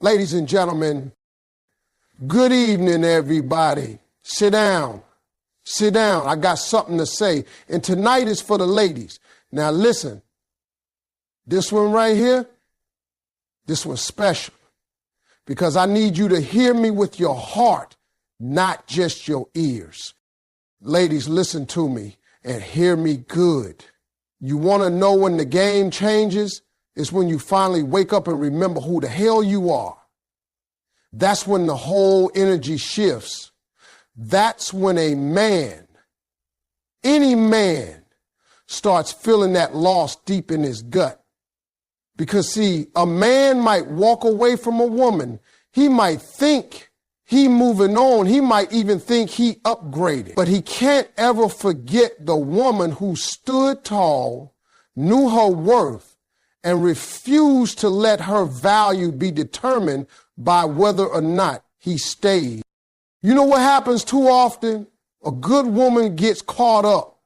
Ladies and gentlemen, good evening, everybody. Sit down. Sit down. I got something to say. And tonight is for the ladies. Now listen, this one right here, this one's special because I need you to hear me with your heart, not just your ears. Ladies, listen to me and hear me good. You want to know when the game changes? It's when you finally wake up and remember who the hell you are. That's when the whole energy shifts. That's when a man, any man, starts feeling that loss deep in his gut. Because see, a man might walk away from a woman. He might think he moving on. He might even think he upgraded. But he can't ever forget the woman who stood tall, knew her worth, and refused to let her value be determined by whether or not he stayed. You know what happens too often? A good woman gets caught up.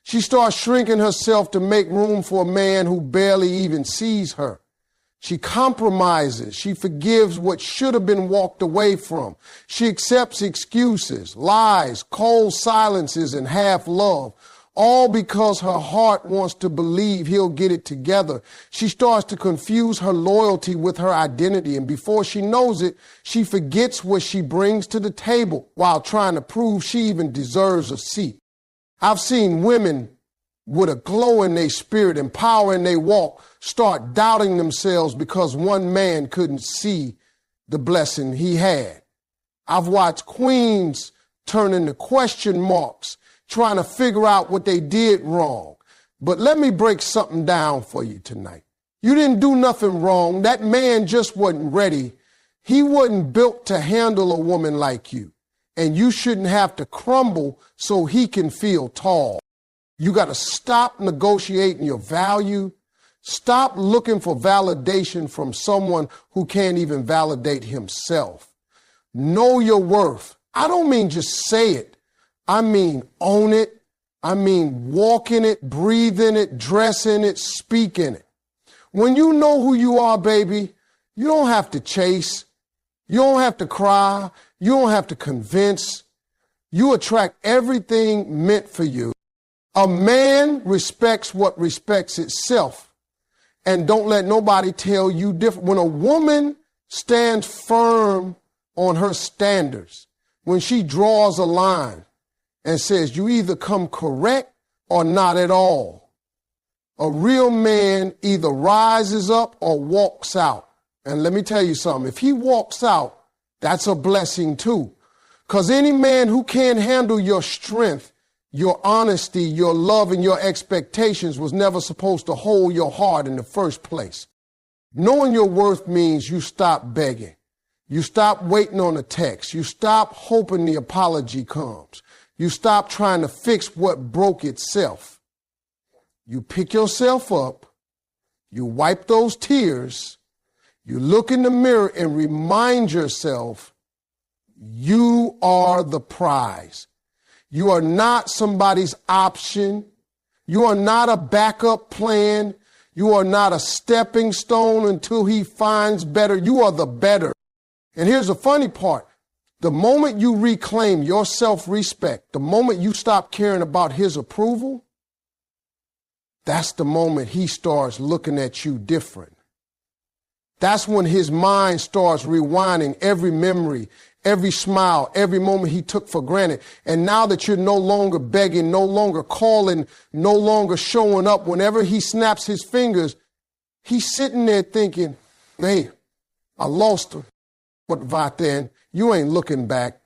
She starts shrinking herself to make room for a man who barely even sees her. She compromises. She forgives what should have been walked away from. She accepts excuses, lies, cold silences, and half love, all because her heart wants to believe he'll get it together. She starts to confuse her loyalty with her identity, and before she knows it, she forgets what she brings to the table while trying to prove she even deserves a seat. I've seen women with a glow in their spirit and power in their walk start doubting themselves because one man couldn't see the blessing he had. I've watched queens turn into question marks, trying to figure out what they did wrong. But let me break something down for you tonight. You didn't do nothing wrong. That man just wasn't ready. He wasn't built to handle a woman like you. And you shouldn't have to crumble so he can feel tall. You got to stop negotiating your value. Stop looking for validation from someone who can't even validate himself. Know your worth. I don't mean just say it. I mean own it. I mean walk in it, breathe in it, dress in it, speak in it. When you know who you are, baby, you don't have to chase. You don't have to cry. You don't have to convince. You attract everything meant for you. A man respects what respects itself. And don't let nobody tell you different. When a woman stands firm on her standards, when she draws a line and says you either come correct or not at all, a real man either rises up or walks out. And let me tell you something. If he walks out, that's a blessing too. Because any man who can't handle your strength, your honesty, your love, and your expectations was never supposed to hold your heart in the first place. Knowing your worth means you stop begging. You stop waiting on a text. You stop hoping the apology comes. You stop trying to fix what broke itself. You pick yourself up. You wipe those tears. You look in the mirror and remind yourself you are the prize. You are not somebody's option. You are not a backup plan. You are not a stepping stone until he finds better. You are the better. And here's the funny part. The moment you reclaim your self-respect, the moment you stop caring about his approval, that's the moment he starts looking at you different. That's when his mind starts rewinding every memory, every smile, every moment he took for granted. And now that you're no longer begging, no longer calling, no longer showing up, whenever he snaps his fingers, he's sitting there thinking, hey, I lost her. But right then, you ain't looking back.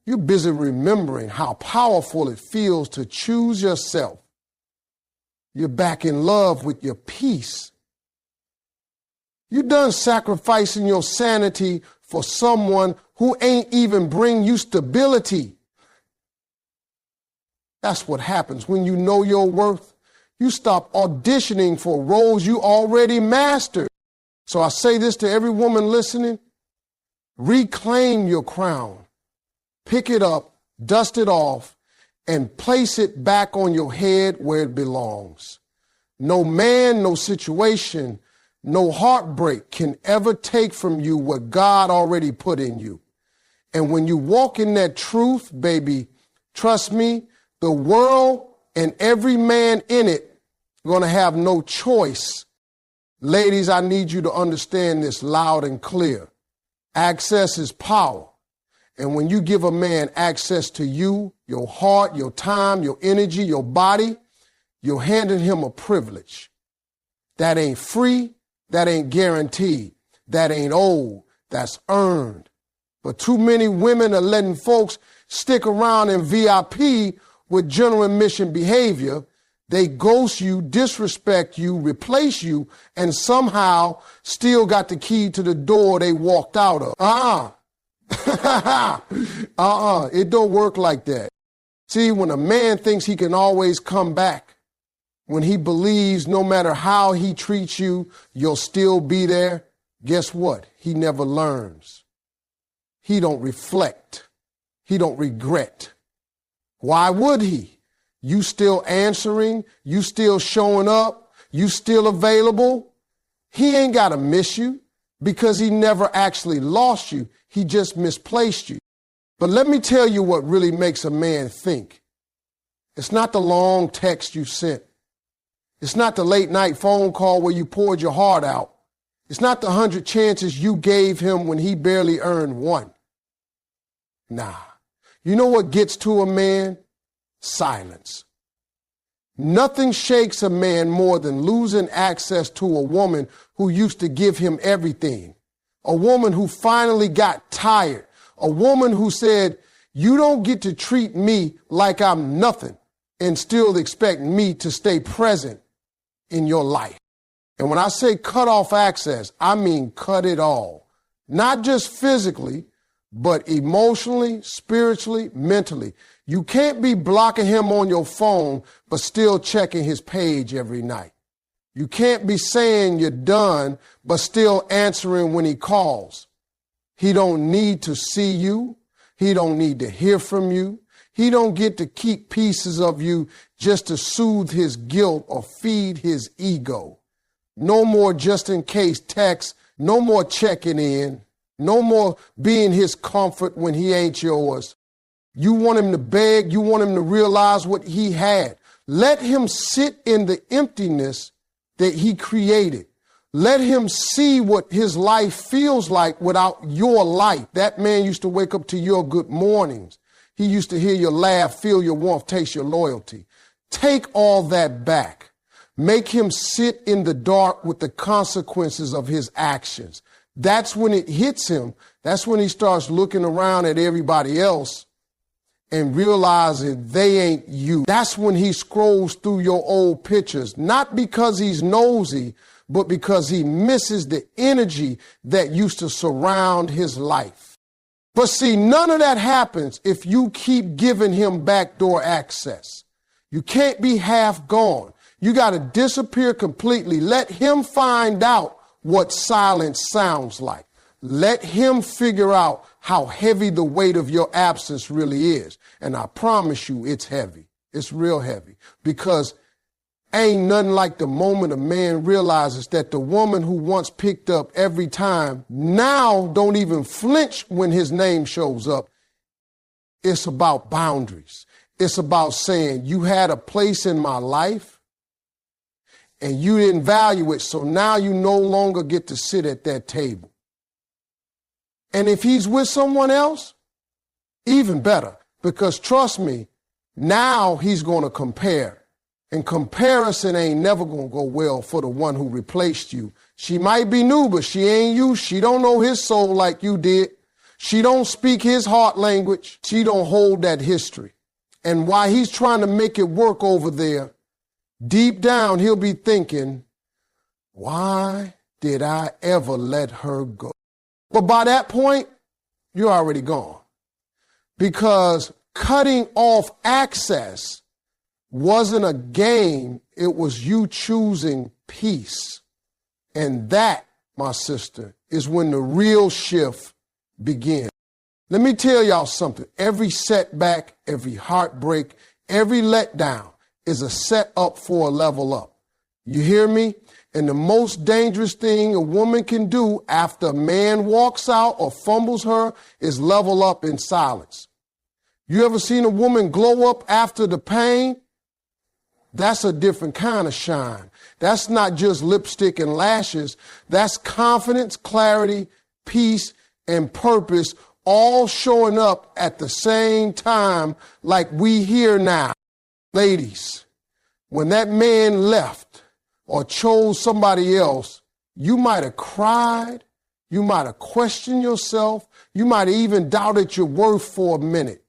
You're busy remembering how powerful it feels to choose yourself. You're back in love with your peace. You're done sacrificing your sanity for someone who ain't even bring you stability. That's what happens when you know your worth. You stop auditioning for roles you already mastered. So I say this to every woman listening. Reclaim your crown. Pick it up, dust it off, and place it back on your head where it belongs. No man, no situation, no heartbreak can ever take from you what God already put in you. And when you walk in that truth, baby, trust me, the world and every man in it are going to have no choice. Ladies, I need you to understand this loud and clear. Access is power. And when you give a man access to you, your heart, your time, your energy, your body, you're handing him a privilege. That ain't free. That ain't guaranteed. That ain't owed. That's earned. But too many women are letting folks stick around in VIP with general admission behavior. They ghost you, disrespect you, replace you, and somehow still got the key to the door they walked out of. It don't work like that. See, when a man thinks he can always come back, when he believes no matter how he treats you, you'll still be there, guess what? He never learns. He don't reflect. He don't regret. Why would he? You still answering, you still showing up, you still available. He ain't got to miss you because he never actually lost you. He just misplaced you. But let me tell you what really makes a man think. It's not the long text you sent. It's not the late night phone call where you poured your heart out. It's not the 100 chances you gave him when he barely earned one. Nah. You know what gets to a man? Silence. Nothing shakes a man more than losing access to a woman who used to give him everything. A woman who finally got tired. A woman who said, you don't get to treat me like I'm nothing and still expect me to stay present in your life. And when I say cut off access, I mean cut it all. Not just physically, but emotionally, spiritually, mentally. You can't be blocking him on your phone, but still checking his page every night. You can't be saying you're done, but still answering when he calls. He don't need to see you. He don't need to hear from you. He don't get to keep pieces of you just to soothe his guilt or feed his ego. No more just in case texts. No more checking in. No more being his comfort when he ain't yours. You want him to beg. You want him to realize what he had. Let him sit in the emptiness that he created. Let him see what his life feels like without your light. That man used to wake up to your good mornings. He used to hear your laugh, feel your warmth, taste your loyalty. Take all that back. Make him sit in the dark with the consequences of his actions. That's when it hits him. That's when he starts looking around at everybody else and realizing they ain't you. That's when he scrolls through your old pictures, not because he's nosy, but because he misses the energy that used to surround his life. But see, none of that happens if you keep giving him backdoor access. You can't be half gone. You got to disappear completely. Let him find out what silence sounds like. Let him figure out how heavy the weight of your absence really is. And I promise you it's heavy. It's real heavy because ain't nothing like the moment a man realizes that the woman who once picked up every time now don't even flinch when his name shows up. It's about boundaries. It's about saying you had a place in my life and you didn't value it, so now you no longer get to sit at that table. And if he's with someone else, even better, because trust me, now he's going to compare. And comparison ain't never going to go well for the one who replaced you. She might be new, but she ain't you. She don't know his soul like you did. She don't speak his heart language. She don't hold that history. And while he's trying to make it work over there, deep down he'll be thinking, why did I ever let her go? But by that point, you're already gone. Because cutting off access wasn't a game, it was you choosing peace. And that, my sister, is when the real shift begins. Let me tell y'all something. Every setback, every heartbreak, every letdown is a set up for a level up. You hear me? And the most dangerous thing a woman can do after a man walks out or fumbles her is level up in silence. You ever seen a woman glow up after the pain? That's a different kind of shine. That's not just lipstick and lashes. That's confidence, clarity, peace, and purpose all showing up at the same time like we here now. Ladies, when that man left or chose somebody else, you might have cried, you might have questioned yourself, you might have even doubted your worth for a minute.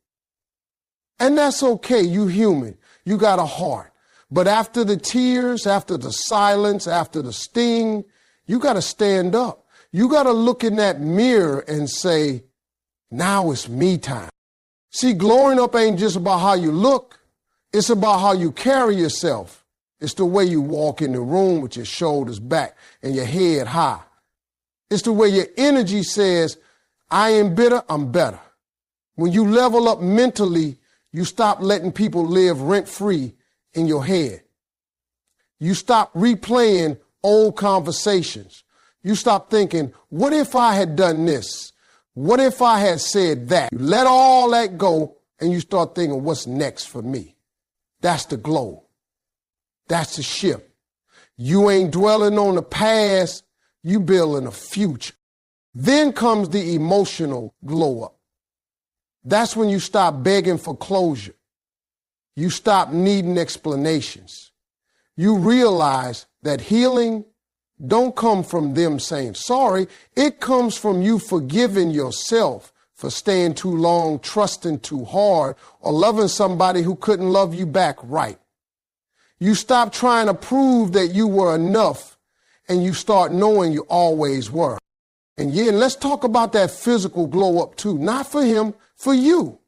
And that's okay, you human, you got a heart. But after the tears, after the silence, after the sting, you got to stand up. You got to look in that mirror and say, now it's me time. See, glowing up ain't just about how you look. It's about how you carry yourself. It's the way you walk in the room with your shoulders back and your head high. It's the way your energy says, I ain't bitter, I'm better. When you level up mentally, you stop letting people live rent-free in your head. You stop replaying old conversations. You stop thinking, what if I had done this? What if I had said that? You let all that go and you start thinking, what's next for me? That's the glow. That's the shift. You ain't dwelling on the past, you building a future. Then comes the emotional glow up. That's when you stop begging for closure. You stop needing explanations. You realize that healing don't come from them saying sorry. It comes from you forgiving yourself for staying too long, trusting too hard, or loving somebody who couldn't love you back right. You stop trying to prove that you were enough, and you start knowing you always were. And yeah, let's talk about that physical glow up too. Not for him, for you.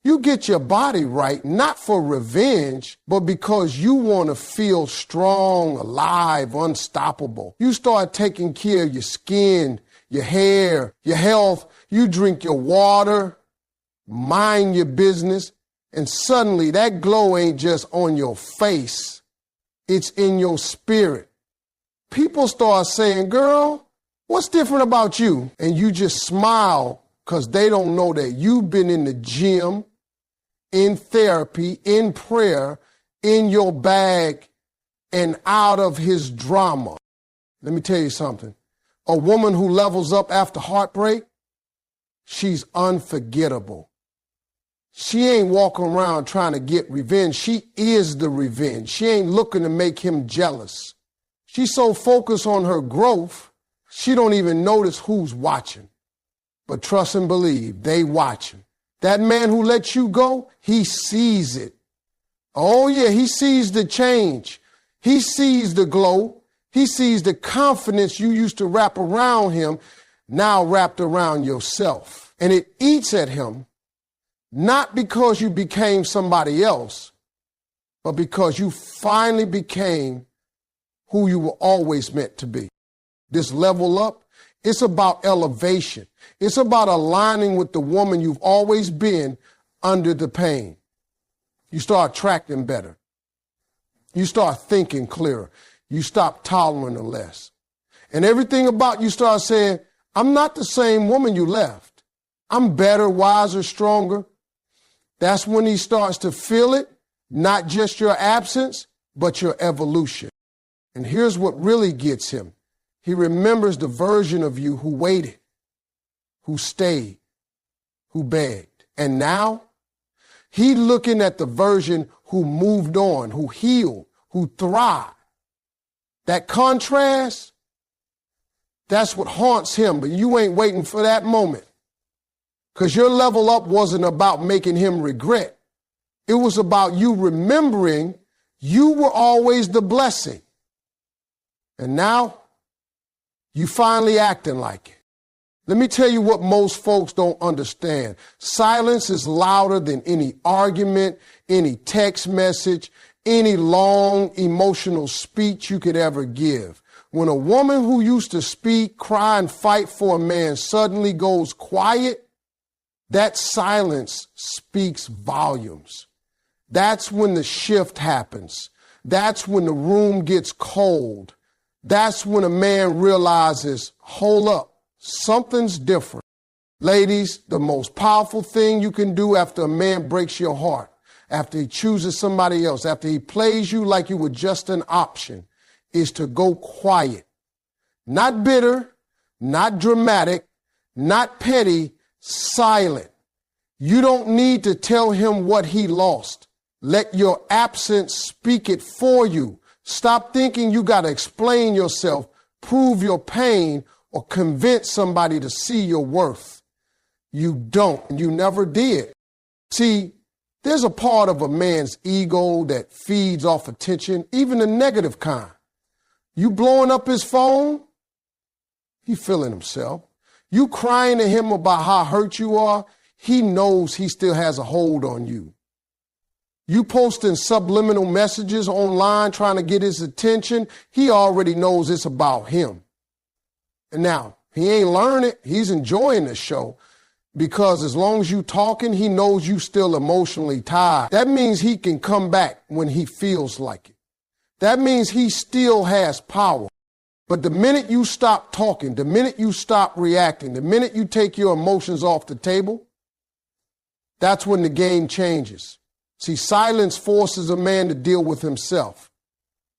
You get your body right, not for revenge, but because you want to feel strong, alive, unstoppable. You start taking care of your skin, your hair, your health. You drink your water, mind your business, and suddenly that glow ain't just on your face. It's in your spirit. People start saying, girl, what's different about you? And you just smile because they don't know that you've been in the gym, in therapy, in prayer, in your bag, and out of his drama. Let me tell you something. A woman who levels up after heartbreak, she's unforgettable. She ain't walking around trying to get revenge. She is the revenge. She ain't looking to make him jealous. She's so focused on her growth, she don't even notice who's watching. But trust and believe, they watching. That man who let you go, he sees it. Oh yeah, he sees the change. He sees the glow. He sees the confidence you used to wrap around him, now wrapped around yourself. And it eats at him, not because you became somebody else, but because you finally became who you were always meant to be. This level up, it's about elevation. It's about aligning with the woman you've always been under the pain. You start attracting better. You start thinking clearer. You stop tolerating less. And everything about you starts saying, I'm not the same woman you left. I'm better, wiser, stronger. That's when he starts to feel it, not just your absence, but your evolution. And here's what really gets him. He remembers the version of you who waited, who stayed, who begged. And now he's looking at the version who moved on, who healed, who thrived. That contrast, that's what haunts him, but you ain't waiting for that moment. Because your level up wasn't about making him regret. It was about you remembering you were always the blessing. And now you finally acting like it. Let me tell you what most folks don't understand. Silence is louder than any argument, any text message, any long emotional speech you could ever give. When a woman who used to speak, cry, and fight for a man suddenly goes quiet, that silence speaks volumes. That's when the shift happens. That's when the room gets cold. That's when a man realizes, hold up, something's different. Ladies, the most powerful thing you can do after a man breaks your heart, after he chooses somebody else, after he plays you like you were just an option, is to go quiet. Not bitter, not dramatic, not petty, silent. You don't need to tell him what he lost. Let your absence speak it for you. Stop thinking you got to explain yourself, prove your pain, or convince somebody to see your worth. You don't, and you never did. See, there's a part of a man's ego that feeds off attention, even the negative kind. You blowing up his phone, he feeling himself. You crying to him about how hurt you are, he knows he still has a hold on you. You posting subliminal messages online trying to get his attention, he already knows it's about him. And now, he ain't learning, he's enjoying the show, because as long as you talking, he knows you still emotionally tired. That means he can come back when he feels like it. That means he still has power. But the minute you stop talking, the minute you stop reacting, the minute you take your emotions off the table, that's when the game changes. See, silence forces a man to deal with himself.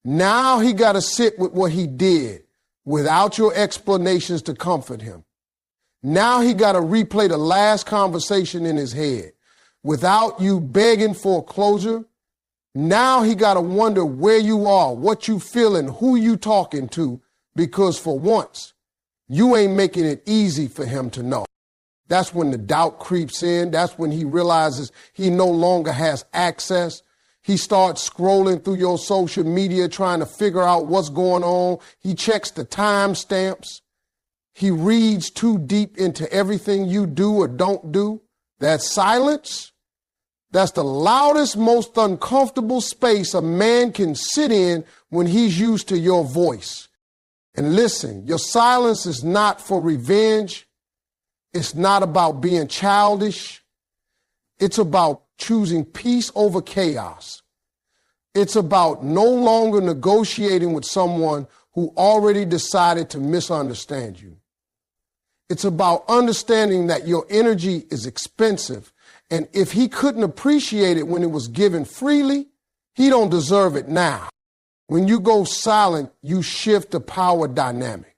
Now he got to sit with what he did without your explanations to comfort him. Now he got to replay the last conversation in his head without you begging for closure. Now he got to wonder where you are, what you feeling, who you talking to, because for once, you ain't making it easy for him to know. That's when the doubt creeps in. That's when he realizes he no longer has access. He starts scrolling through your social media trying to figure out what's going on. He checks the timestamps. He reads too deep into everything you do or don't do. That silence, that's the loudest, most uncomfortable space a man can sit in when he's used to your voice. And listen, your silence is not for revenge. It's not about being childish. It's about choosing peace over chaos. It's about no longer negotiating with someone who already decided to misunderstand you. It's about understanding that your energy is expensive, and if he couldn't appreciate it when it was given freely, he don't deserve it now. When you go silent, you shift the power dynamic,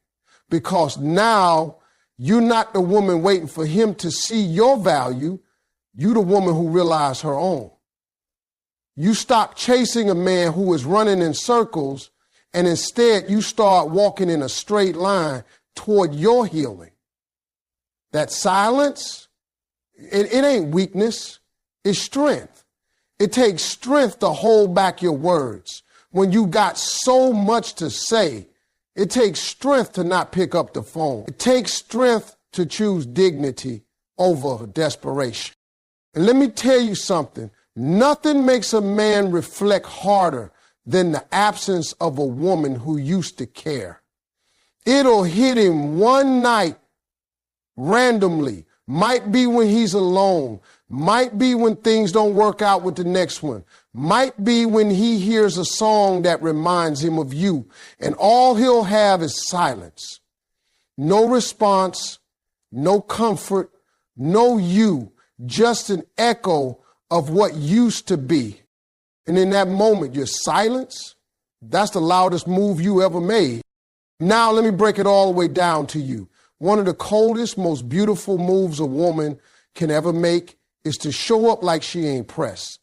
because now you're not the woman waiting for him to see your value. You're the woman who realized her own. You stop chasing a man who is running in circles, and instead you start walking in a straight line toward your healing. That silence, it ain't weakness, it's strength. It takes strength to hold back your words. When you got so much to say, it takes strength to not pick up the phone. It takes strength to choose dignity over desperation. And let me tell you something. Nothing makes a man reflect harder than the absence of a woman who used to care. It'll hit him one night randomly. Might be when he's alone. Might be when things don't work out with the next one. Might be when he hears a song that reminds him of you, and all he'll have is silence. No response, no comfort, no you, just an echo of what used to be. And in that moment, your silence, that's the loudest move you ever made. Now let me break it all the way down to you. One of the coldest, most beautiful moves a woman can ever make is to show up like she ain't pressed.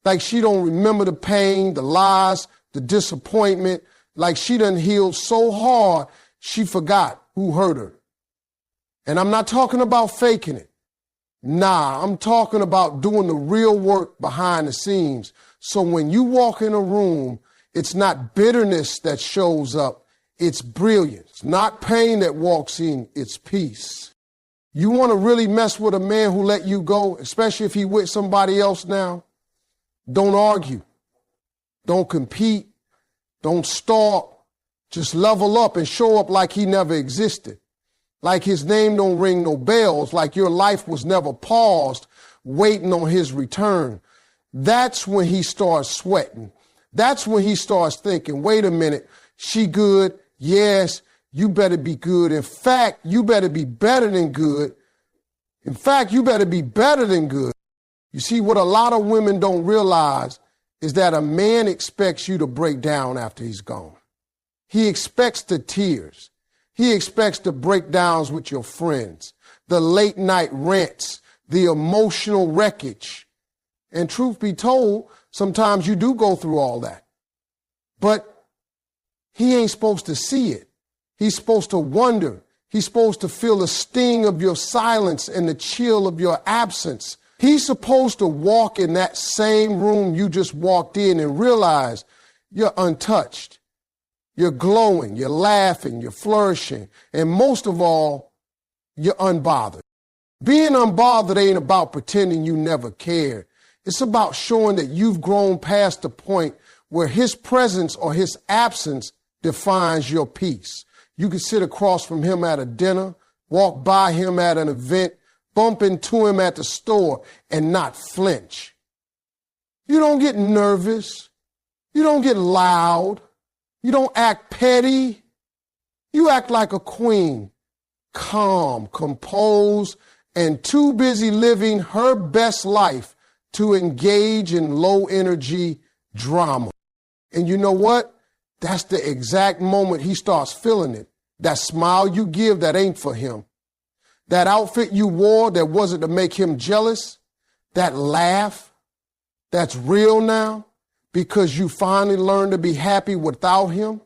Like she don't remember the pain, the lies, the disappointment, like she done healed so hard she forgot who hurt her. And I'm not talking about faking it. Nah, I'm talking about doing the real work behind the scenes. So when you walk in a room, it's not bitterness that shows up, it's brilliance. Not pain that walks in, it's peace. You want to really mess with a man who let you go, especially if he with somebody else now? Don't argue. Don't compete. Don't stalk. Just level up and show up like he never existed. Like his name don't ring no bells, like your life was never paused, waiting on his return. That's when he starts sweating. That's when he starts thinking, wait a minute, She good. Yes, you better be good. In fact, you better be better than good. In fact, you better be better than good. You see, what a lot of women don't realize is that a man expects you to break down after he's gone. He expects the tears. He expects the breakdowns with your friends, the late night rants, the emotional wreckage. And truth be told, sometimes you do go through all that. But he ain't supposed to see it. He's supposed to wonder. He's supposed to feel the sting of your silence and the chill of your absence. He's supposed to walk in that same room you just walked in and realize you're untouched. You're glowing, you're laughing, you're flourishing, and most of all, you're unbothered. Being unbothered ain't about pretending you never cared. It's about showing that you've grown past the point where his presence or his absence defines your peace. You can sit across from him at a dinner, walk by him at an event, bump into him at the store, and not flinch. You don't get nervous. You don't get loud. You don't act petty. You act like a queen, calm, composed, and too busy living her best life to engage in low energy drama. And you know what? That's the exact moment he starts feeling it. That smile you give that ain't for him. That outfit you wore that wasn't to make him jealous. That laugh that's real now because you finally learned to be happy without him.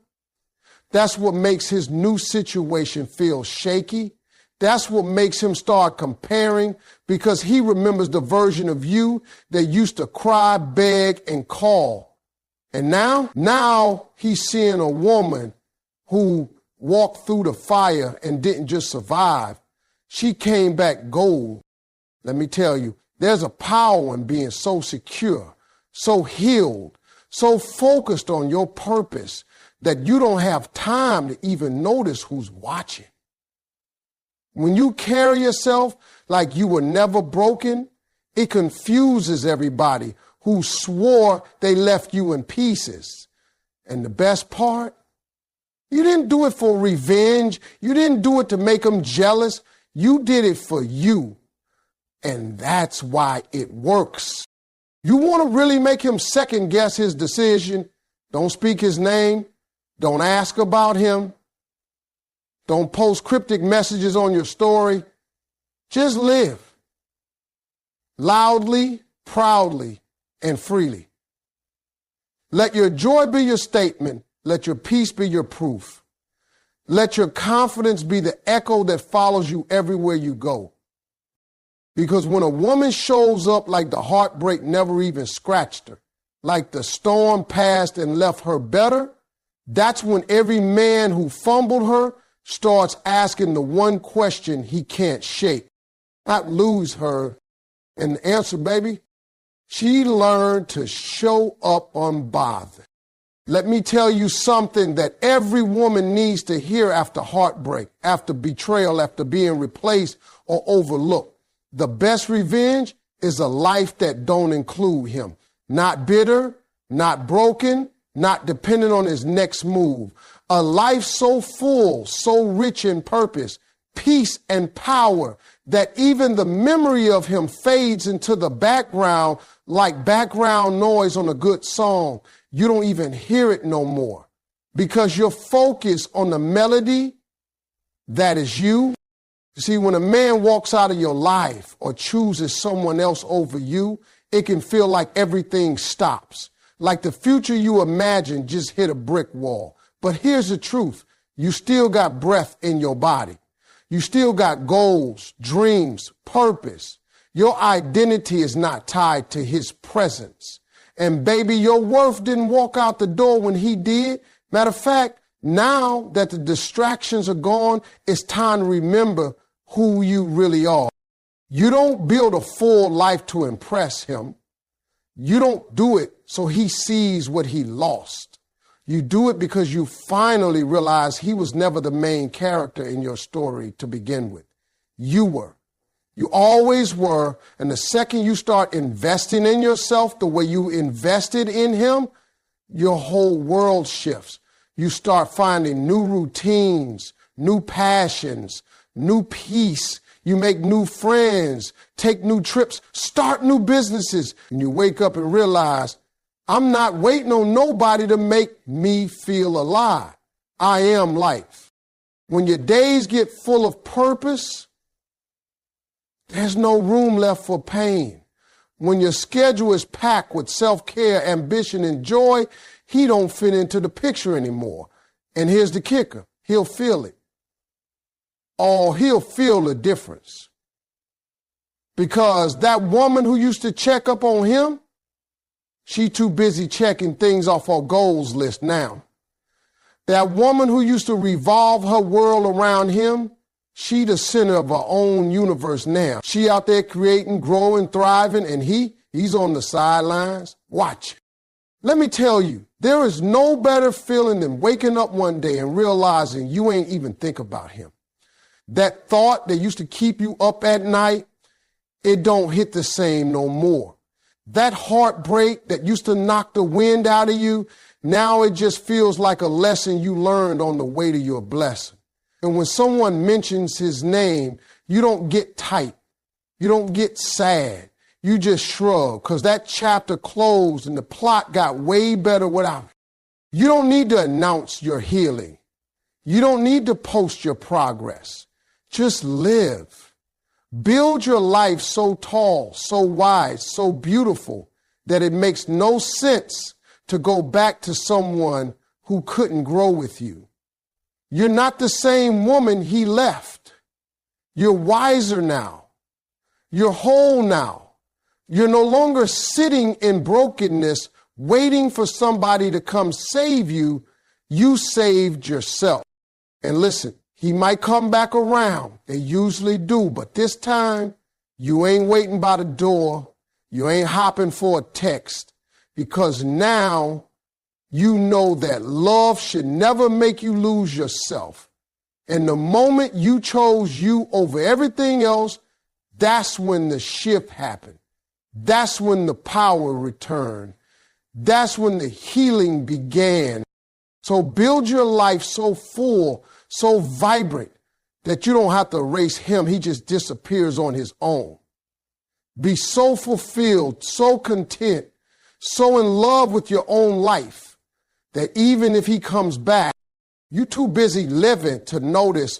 That's what makes his new situation feel shaky. That's what makes him start comparing because he remembers the version of you that used to cry, beg, and call. And now he's seeing a woman who walked through the fire and didn't just survive. She came back gold. Let me tell you, there's a power in being so secure, so healed, so focused on your purpose that you don't have time to even notice who's watching. When you carry yourself like you were never broken, it confuses everybody who swore they left you in pieces. And the best part, you didn't do it for revenge. You didn't do it to make them jealous. You did it for you. And that's why it works. You want to really make him second guess his decision? Don't speak his name. Don't ask about him. Don't post cryptic messages on your story. Just live loudly, proudly, and freely. Let your joy be your statement. Let your peace be your proof. Let your confidence be the echo that follows you everywhere you go. Because when a woman shows up like the heartbreak never even scratched her, like the storm passed and left her better, that's when every man who fumbled her starts asking the one question he can't shake. Not lose her. And the answer, baby, she learned to show up unbothered. Let me tell you something that every woman needs to hear after heartbreak, after betrayal, after being replaced or overlooked. The best revenge is a life that don't include him. Not bitter, not broken, not dependent on his next move. A life so full, so rich in purpose, peace, and power that even the memory of him fades into the background like background noise on a good song. You don't even hear it no more because you're focused on the melody that is you. You see, when a man walks out of your life or chooses someone else over you, it can feel like everything stops, like the future you imagined just hit a brick wall. But here's the truth. You still got breath in your body. You still got goals, dreams, purpose. Your identity is not tied to his presence. And baby, your worth didn't walk out the door when he did. Matter of fact, now that the distractions are gone, it's time to remember who you really are. You don't build a full life to impress him. You don't do it so he sees what he lost. You do it because you finally realize he was never the main character in your story to begin with. You were. You always were. And the second you start investing in yourself the way you invested in him, your whole world shifts. You start finding new routines, new passions, new peace. You make new friends, take new trips, start new businesses. And you wake up and realize, I'm not waiting on nobody to make me feel alive. I am life. When your days get full of purpose, there's no room left for pain. When your schedule is packed with self-care, ambition, and joy, he don't fit into the picture anymore. And here's the kicker. He'll feel it. Oh, he'll feel the difference. Because that woman who used to check up on him, she too busy checking things off her goals list now. That woman who used to revolve her world around him, she the center of her own universe now. She out there creating, growing, thriving, and he's on the sidelines. Watch. Let me tell you, there is no better feeling than waking up one day and realizing you ain't even think about him. That thought that used to keep you up at night, it don't hit the same no more. That heartbreak that used to knock the wind out of you, now it just feels like a lesson you learned on the way to your blessing. And when someone mentions his name, you don't get tight. You don't get sad. You just shrug because that chapter closed and the plot got way better without it. You don't need to announce your healing. You don't need to post your progress. Just live. Build your life so tall, so wide, so beautiful that it makes no sense to go back to someone who couldn't grow with you. You're not the same woman he left. You're wiser now. You're whole now. You're no longer sitting in brokenness, waiting for somebody to come save you. You saved yourself. And listen, he might come back around. They usually do. But this time, you ain't waiting by the door. You ain't hopping for a text. Because now you know that love should never make you lose yourself. And the moment you chose you over everything else, that's when the shift happened. That's when the power returned. That's when the healing began. So build your life so full, so vibrant, that you don't have to erase him. He just disappears on his own. Be so fulfilled, so content, so in love with your own life that even if he comes back, you're too busy living to notice